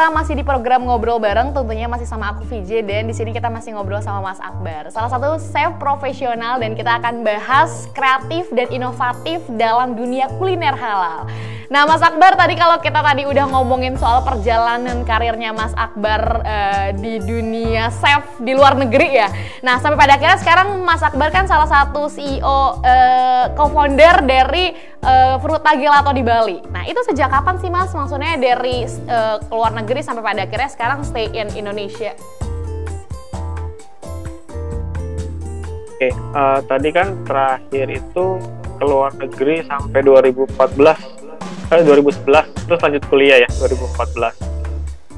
kita masih di program ngobrol bareng, tentunya masih sama aku VJ, dan di sini kita masih ngobrol sama Mas Akbar, salah satu chef profesional, dan kita akan bahas kreatif dan inovatif dalam dunia kuliner halal. Nah, Mas Akbar, tadi kalau kita tadi udah ngomongin soal perjalanan karirnya Mas Akbar di dunia chef di luar negeri ya. Nah, sampai pada akhirnya sekarang Mas Akbar kan salah satu CEO co-founder dari Fruta Gelato di Bali. Nah, itu sejak kapan sih Mas? Maksudnya dari keluar negeri sampai pada akhirnya sekarang stay in Indonesia. Oke, tadi kan terakhir itu keluar negeri sampai 2011, terus lanjut kuliah ya 2014.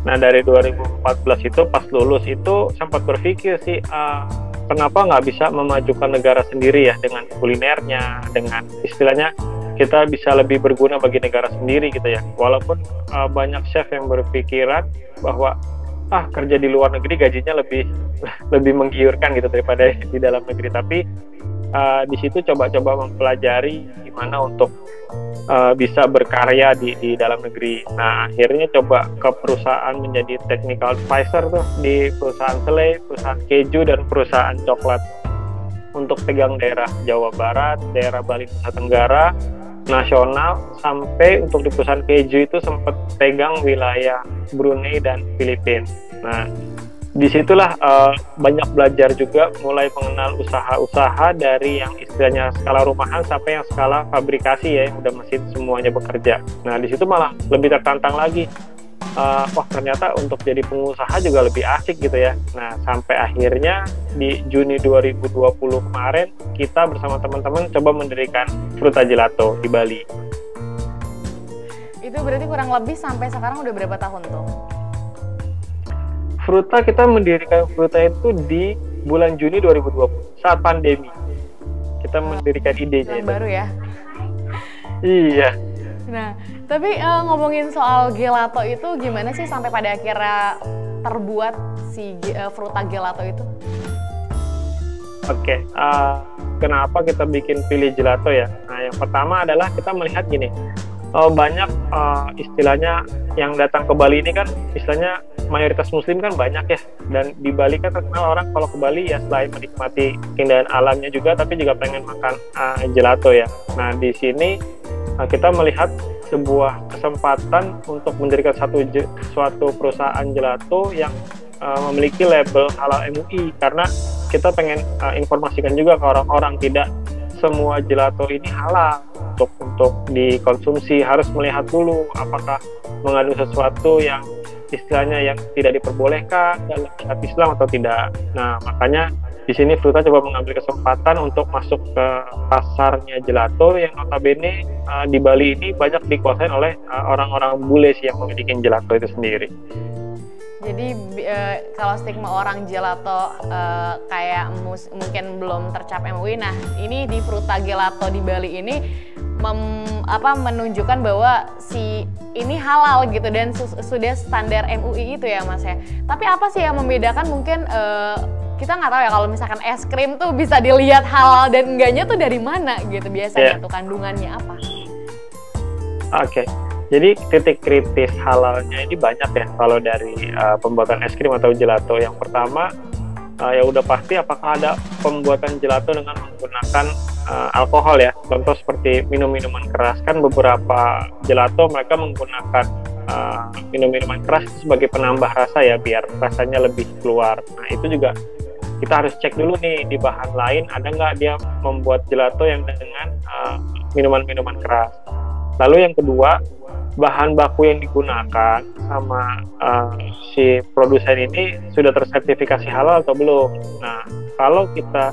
Nah, dari 2014 itu pas lulus itu sempat berpikir sih, kenapa nggak bisa memajukan negara sendiri ya, dengan kulinernya, dengan istilahnya kita bisa lebih berguna bagi negara sendiri gitu ya. Walaupun banyak chef yang berpikiran bahwa kerja di luar negeri gajinya lebih menggiurkan gitu daripada di dalam negeri, tapi di situ coba-coba mempelajari gimana untuk bisa berkarya di dalam negeri. Nah, akhirnya coba ke perusahaan menjadi technical advisor tuh di perusahaan selai, perusahaan keju, dan perusahaan coklat untuk pegang daerah Jawa Barat, daerah Bali Nusa Tenggara, nasional, sampai untuk di perusahaan keju itu sempat pegang wilayah Brunei dan Filipina. Nah, disitulah banyak belajar juga, mulai mengenal usaha-usaha dari yang istilahnya skala rumahan sampai yang skala fabrikasi ya, yang udah mesin semuanya bekerja. Nah, di situ malah lebih tertantang lagi. Wah, ternyata untuk jadi pengusaha juga lebih asik gitu ya. Nah, sampai akhirnya di Juni 2020 kemarin kita bersama teman-teman coba mendirikan Fruta Gelato di Bali. Itu berarti kurang lebih sampai sekarang udah berapa tahun tuh? Fruta, kita mendirikan Fruta itu di bulan Juni 2020 saat pandemi. Kita mendirikan idenya. Yang baru ya? Iya. Nah, tapi ngomongin soal gelato itu gimana sih sampai pada akhirnya terbuat si Fruta Gelato itu? Oke, kenapa kita pilih gelato ya? Nah, yang pertama adalah kita melihat gini, banyak istilahnya yang datang ke Bali ini kan istilahnya mayoritas muslim kan banyak ya, dan di Bali kan terkenal orang kalau ke Bali ya selain menikmati keindahan alamnya juga, tapi juga pengen makan gelato ya. Nah, di sini kita melihat sebuah kesempatan untuk mendirikan suatu perusahaan gelato yang memiliki label halal MUI, karena kita pengen informasikan juga ke orang-orang, tidak semua gelato ini halal untuk dikonsumsi. Harus melihat dulu apakah mengandung sesuatu yang istilahnya yang tidak diperbolehkan dalam syariat Islam atau tidak. Nah, makanya di sini Fruta coba mengambil kesempatan untuk masuk ke pasarnya gelato yang notabene di Bali ini banyak dikuasai oleh orang-orang bule sih yang memiliki gelato itu sendiri. Jadi kalau stigma orang gelato kayak mungkin belum tercap MUI, nah ini di Fruta Gelato di Bali ini menunjukkan bahwa si ini halal gitu dan sudah standar MUI itu ya Mas ya. Tapi apa sih yang membedakan mungkin kita nggak tahu ya kalau misalkan es krim tuh bisa dilihat halal dan enggaknya tuh dari mana gitu biasanya tuh kandungannya apa? Oke. Jadi titik kritis halalnya ini banyak ya kalau dari pembuatan es krim atau gelato. Yang pertama ya udah pasti apakah ada pembuatan gelato dengan menggunakan alkohol ya. Contoh seperti minum-minuman keras, kan beberapa gelato mereka menggunakan minum-minuman keras itu sebagai penambah rasa ya, biar rasanya lebih keluar. Nah, itu juga kita harus cek dulu nih di bahan lain ada nggak dia membuat gelato yang dengan minuman-minuman keras. Lalu yang kedua, bahan baku yang digunakan sama si produsen ini sudah tersertifikasi halal atau belum. Nah, kalau kita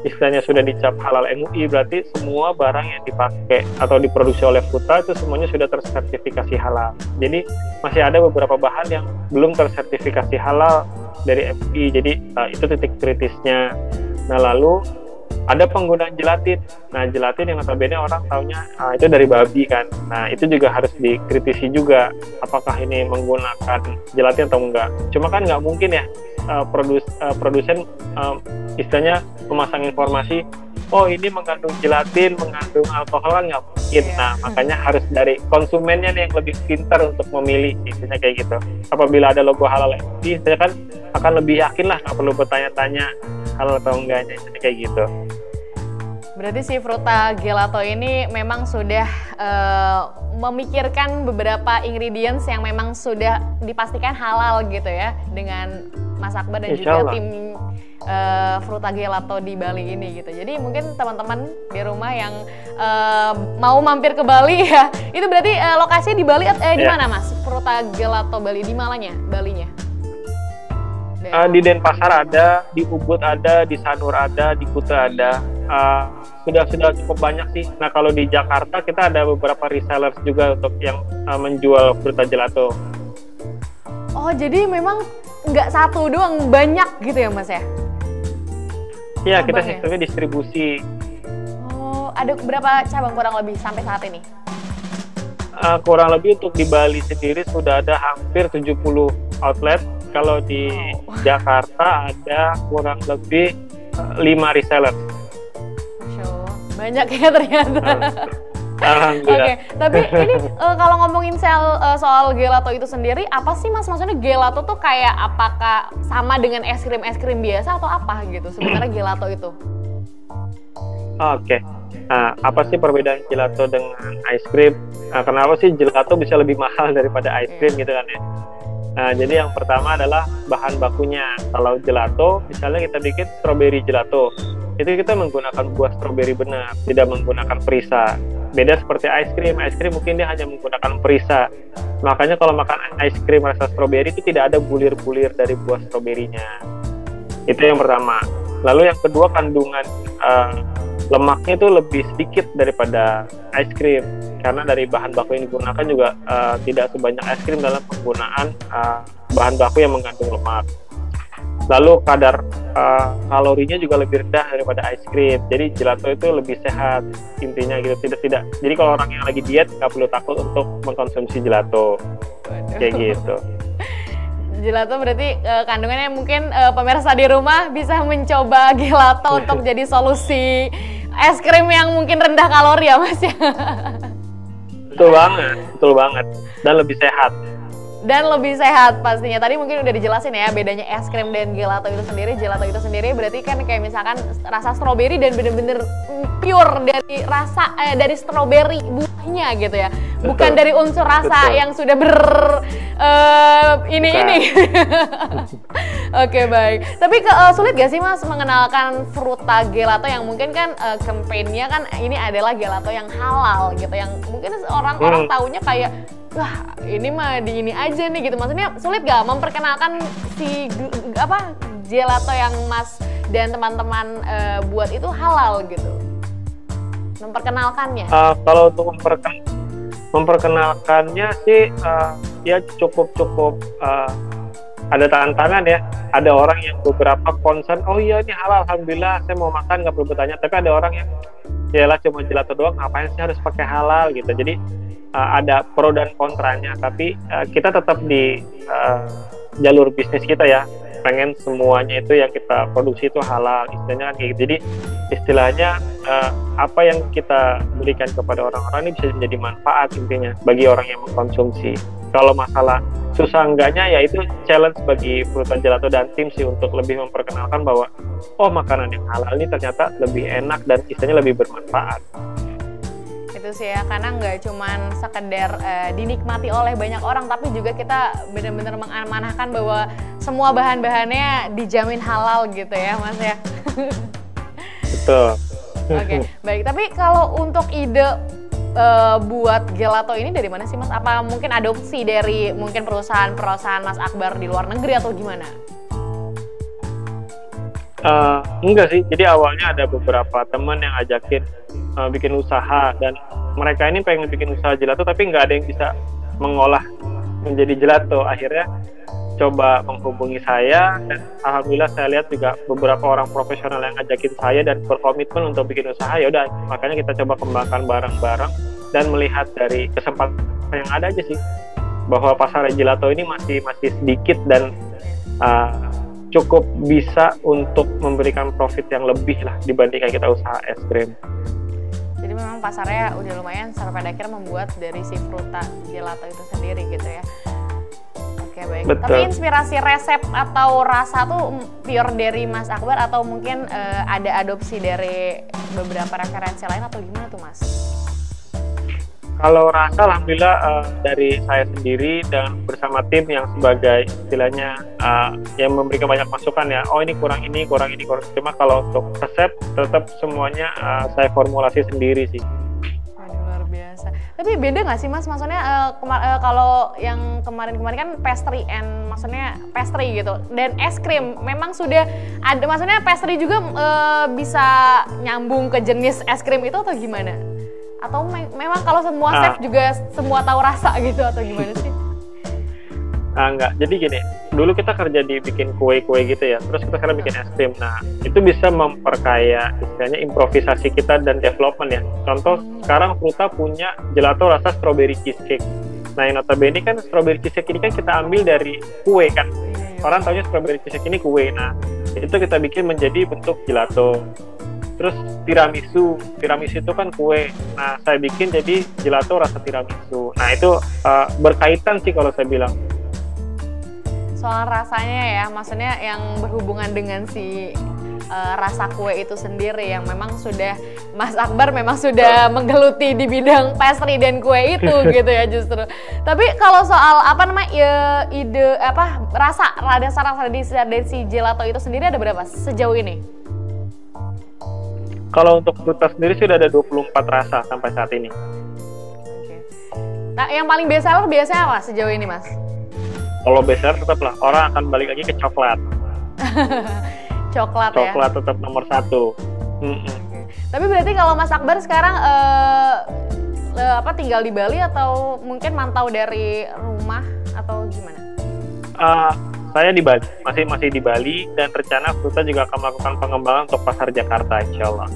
istilahnya sudah dicap halal MUI, berarti semua barang yang dipakai atau diproduksi oleh Fruta itu semuanya sudah tersertifikasi halal. Jadi masih ada beberapa bahan yang belum tersertifikasi halal dari MUI, jadi itu titik kritisnya. Nah, lalu ada penggunaan gelatin. Nah, gelatin yang notabene orang taunya itu dari babi kan. Nah, itu juga harus dikritisi juga, apakah ini menggunakan gelatin atau enggak. Cuma kan nggak mungkin ya produsen istilahnya memasang informasi, oh ini mengandung gelatin, mengandung alkohol, kan nggak mungkin. mungkin. Iya. Nah, makanya harus dari konsumennya nih yang lebih pintar untuk memilih, intinya kayak gitu. Apabila ada logo halal FB, saya kan akan lebih yakin lah, nggak perlu bertanya-tanya halal atau enggaknya, intinya kayak gitu. Berarti si Fruta Gelato ini memang sudah memikirkan beberapa ingredients yang memang sudah dipastikan halal gitu ya, dengan Mas Akbar dan juga tim Fruta Gelato di Bali ini gitu. Jadi mungkin teman-teman di rumah yang mau mampir ke Bali ya, itu berarti lokasinya di Bali di mana Mas? Fruta Gelato Bali di mananya? Balinya? Di Denpasar ada, di Ubud ada, di Sanur ada, di Kuta ada. Sudah cukup banyak sih. Nah, kalau di Jakarta kita ada beberapa resellers juga untuk yang menjual Fruta Gelato. Oh, jadi memang nggak satu doang, banyak gitu ya Mas ya? Iya, kita sistemnya distribusi. Oh, ada berapa cabang kurang lebih sampai saat ini? Kurang lebih untuk di Bali sendiri sudah ada hampir 70 outlet. Kalau di Jakarta ada kurang lebih 5 reseller. Banyak ya ternyata. Oke, tapi ini kalau ngomongin soal gelato itu sendiri, apa sih Mas? Maksudnya gelato tuh kayak apakah sama dengan es krim biasa atau apa gitu sebenarnya gelato itu? Oke. Nah, apa sih perbedaan gelato dengan ice cream? Nah, kenapa sih gelato bisa lebih mahal daripada ice cream gitu kan ya? Nah, jadi yang pertama adalah bahan bakunya. Kalau gelato, misalnya kita bikin strawberry gelato, itu kita menggunakan buah strawberry benar, tidak menggunakan perisa. Beda seperti ice cream mungkin dia hanya menggunakan perisa. Makanya kalau makan ice cream rasa strawberry itu tidak ada bulir-bulir dari buah stroberinya. Itu yang pertama. Lalu yang kedua, kandungan lemaknya itu lebih sedikit daripada ice cream, karena dari bahan baku yang digunakan juga tidak sebanyak es krim dalam penggunaan bahan baku yang mengandung lemak. Lalu kadar kalorinya juga lebih rendah daripada ice cream. Jadi gelato itu lebih sehat intinya gitu. Tidak. Jadi kalau orang yang lagi diet nggak perlu takut untuk mengkonsumsi gelato. Kayak gitu. Gelato berarti kandungannya mungkin pemirsa di rumah bisa mencoba gelato untuk jadi solusi es krim yang mungkin rendah kalori ya Mas ya. Betul banget. Dan lebih sehat. Dan lebih sehat pastinya. Tadi mungkin udah dijelasin ya bedanya es krim dan gelato itu sendiri. Gelato itu sendiri berarti kan kayak misalkan rasa stroberi dan bener-bener pure dari rasa dari stroberi buahnya gitu ya. Bukan dari unsur rasa yang sudah ini. Oke, baik. Tapi sulit gak sih Mas mengenalkan Fruta Gelato yang mungkin kan kampanyenya kan ini adalah gelato yang halal gitu, yang mungkin orang-orang taunya kayak wah ini mah di ini aja nih gitu. Maksudnya sulit gak memperkenalkan si gelato yang Mas dan teman-teman buat itu halal gitu, memperkenalkannya? Kalau untuk memperkenalkannya sih ya cukup ada tantangan ya. Ada orang yang beberapa concern, oh iya ini halal, alhamdulillah saya mau makan nggak perlu bertanya. Tapi ada orang yang yalah cuma gelato doang, ngapain sih harus pakai halal gitu. Jadi ada pro dan kontranya, tapi kita tetap di jalur bisnis kita ya, pengen semuanya itu yang kita produksi itu halal, istilahnya kan kayak gitu. Jadi istilahnya apa yang kita berikan kepada orang-orang ini bisa menjadi manfaat intinya bagi orang yang mengkonsumsi. Kalau masalah susah enggaknya ya itu challenge bagi Fruta Gelato dan tim sih untuk lebih memperkenalkan bahwa oh makanan yang halal ini ternyata lebih enak dan istilahnya lebih bermanfaat. Itu sih ya, karena nggak cuman sekedar dinikmati oleh banyak orang, tapi juga kita benar-benar mengamanahkan bahwa semua bahan-bahannya dijamin halal gitu ya Mas ya. Betul. Oke, baik. Tapi kalau untuk ide buat gelato ini dari mana sih Mas? Apa mungkin adopsi dari mungkin perusahaan Mas Akbar di luar negeri atau gimana? Enggak sih, jadi awalnya ada beberapa teman yang ajakin bikin usaha, dan mereka ini pengen bikin usaha gelato tapi nggak ada yang bisa mengolah menjadi gelato. Akhirnya coba menghubungi saya, dan alhamdulillah saya lihat juga beberapa orang profesional yang ngajakin saya dan berkomitmen untuk bikin usaha. Ya udah, makanya kita coba kembangkan bareng-bareng dan melihat dari kesempatan yang ada aja sih, bahwa pasar gelato ini masih sedikit dan cukup bisa untuk memberikan profit yang lebih lah dibandingkan kita usaha es krim. Jadi memang pasarnya udah lumayan sampai pada akhirnya membuat dari si Fruta Gelato itu sendiri gitu ya. Oke, baik. Betul. Tapi inspirasi resep atau rasa tuh pure dari Mas Akbar atau mungkin ada adopsi dari beberapa referensi lain atau gimana tuh Mas? Kalau rasa alhamdulillah dari saya sendiri dan bersama tim yang sebagai istilahnya yang memberikan banyak masukan ya. Oh ini kurang ini, kurang ini, kurang. Cuma kalau untuk resep tetap semuanya saya formulasi sendiri sih. Waduh, luar biasa. Tapi beda nggak sih Mas? Maksudnya kalau yang kemarin-kemarin kan maksudnya pastry gitu dan es krim memang sudah ada. Maksudnya pastry juga bisa nyambung ke jenis es krim itu atau gimana? Atau memang kalau semua chef juga semua tahu rasa gitu atau gimana sih? Enggak, jadi gini, dulu kita kerja di bikin kue-kue gitu ya, terus kita sekarang bikin es krim. Nah, itu bisa memperkaya istilahnya improvisasi kita dan development ya. Contoh, sekarang Fruta punya gelato rasa strawberry cheesecake. Nah, yang notabene kan strawberry cheesecake ini kan kita ambil dari kue kan. Orang taunya strawberry cheesecake ini kue. Nah, itu kita bikin menjadi bentuk gelato. Terus tiramisu itu kan kue. Nah, saya bikin jadi gelato rasa tiramisu. Nah, itu berkaitan sih kalau saya bilang. Soal rasanya ya, maksudnya yang berhubungan dengan si rasa kue itu sendiri yang memang sudah Mas Akbar memang sudah menggeluti di bidang pastry dan kue itu gitu ya justru. Tapi kalau soal rasa dari si gelato itu sendiri ada berapa sejauh ini? Kalau untuk Fruta sendiri sudah ada 24 rasa sampai saat ini. Oke. Nah, yang paling bestseller biasanya apa sejauh ini, Mas? Kalau bestseller tetaplah orang akan balik lagi ke coklat. Coklat ya? Coklat tetap nomor 1. Okay. Tapi berarti kalau Mas Akbar sekarang tinggal di Bali atau mungkin mantau dari rumah atau gimana? Saya di Bali, masih di Bali dan rencana Fruta juga akan melakukan pengembangan untuk pasar Jakarta insya Allah.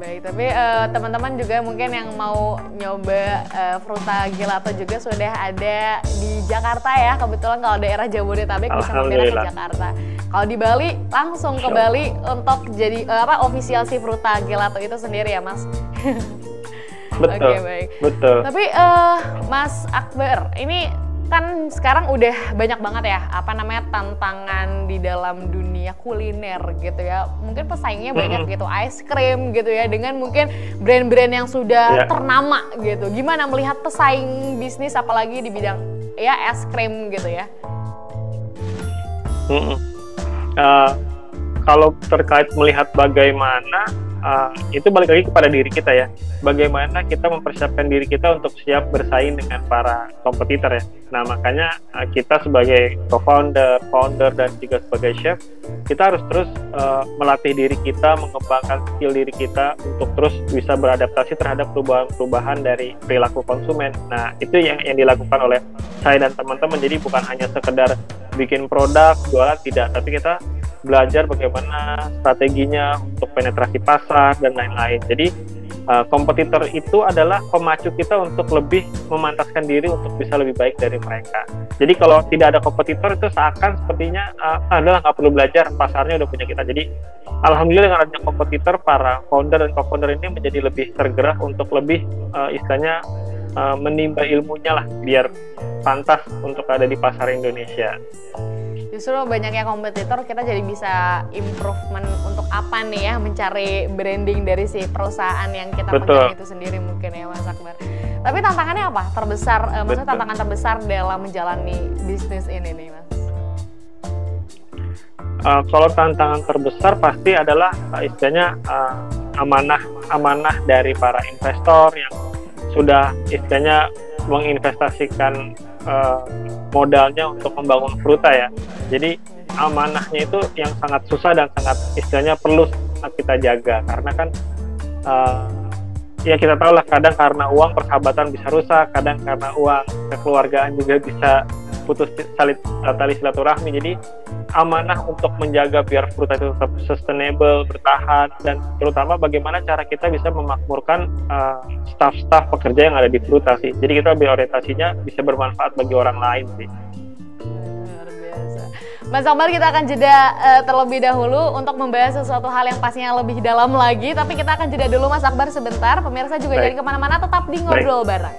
Baik, tapi teman-teman juga mungkin yang mau nyoba Fruta Gelato juga sudah ada di Jakarta ya. Kebetulan kalau daerah Jabodetabek bisa mampir ke Jakarta. Kalau di Bali langsung ke Bali untuk jadi official si Fruta Gelato itu sendiri ya Mas. Betul. Oke, baik. Betul. Tapi Mas Akbar, ini kan sekarang udah banyak banget ya tantangan di dalam dunia kuliner gitu ya. Mungkin pesaingnya banyak gitu, ice cream gitu ya, dengan mungkin brand-brand yang sudah ternama gitu. Gimana melihat pesaing bisnis apalagi di bidang ya es krim gitu ya? Kalau terkait melihat bagaimana itu balik lagi kepada diri kita ya. Bagaimana kita mempersiapkan diri kita untuk siap bersaing dengan para kompetitor ya. Nah, makanya kita sebagai co-founder, founder, dan juga sebagai chef, kita harus terus melatih diri kita, mengembangkan skill diri kita untuk terus bisa beradaptasi terhadap perubahan-perubahan dari perilaku konsumen. Nah, itu yang dilakukan oleh saya dan teman-teman. Jadi bukan hanya sekedar bikin produk, jualan, tidak. Tapi kita belajar bagaimana strateginya untuk penetrasi pasar dan lain-lain. Jadi kompetitor itu adalah pemacu kita untuk lebih memantaskan diri untuk bisa lebih baik dari mereka. Jadi kalau tidak ada kompetitor itu seakan sepertinya adalah nggak perlu belajar, pasarnya udah punya kita. Jadi alhamdulillah dengan adanya kompetitor, para founder dan co-founder ini menjadi lebih tergerak untuk lebih istilahnya menimba ilmunya lah biar pantas untuk ada di pasar Indonesia. Justru banyaknya kompetitor kita jadi bisa improvement untuk apa nih ya, mencari branding dari si perusahaan yang kita pegang itu sendiri mungkin ya Mas Akbar. Tapi tantangannya apa terbesar, maksudnya tantangan terbesar dalam menjalani bisnis ini nih Mas? Kalau tantangan terbesar pasti adalah istilahnya amanah dari para investor yang sudah istilahnya menginvestasikan modalnya untuk membangun Fruta ya. Jadi amanahnya itu yang sangat susah dan sangat istilahnya perlu kita jaga, karena kan ya kita tahu lah, kadang karena uang persahabatan bisa rusak, kadang karena uang kekeluargaan juga bisa putus tali silaturahmi. Jadi amanah untuk menjaga biar Fruta itu tetap sustainable, bertahan, dan terutama bagaimana cara kita bisa memakmurkan staff-staff pekerja yang ada di Fruta sih. Jadi kita lebih orientasinya bisa bermanfaat bagi orang lain sih. Luar biasa. Mas Akbar, kita akan jeda terlebih dahulu untuk membahas sesuatu hal yang pastinya lebih dalam lagi. Tapi kita akan jeda dulu Mas Akbar sebentar. Pemirsa juga jangan kemana-mana, tetap di Ngobrol Bareng.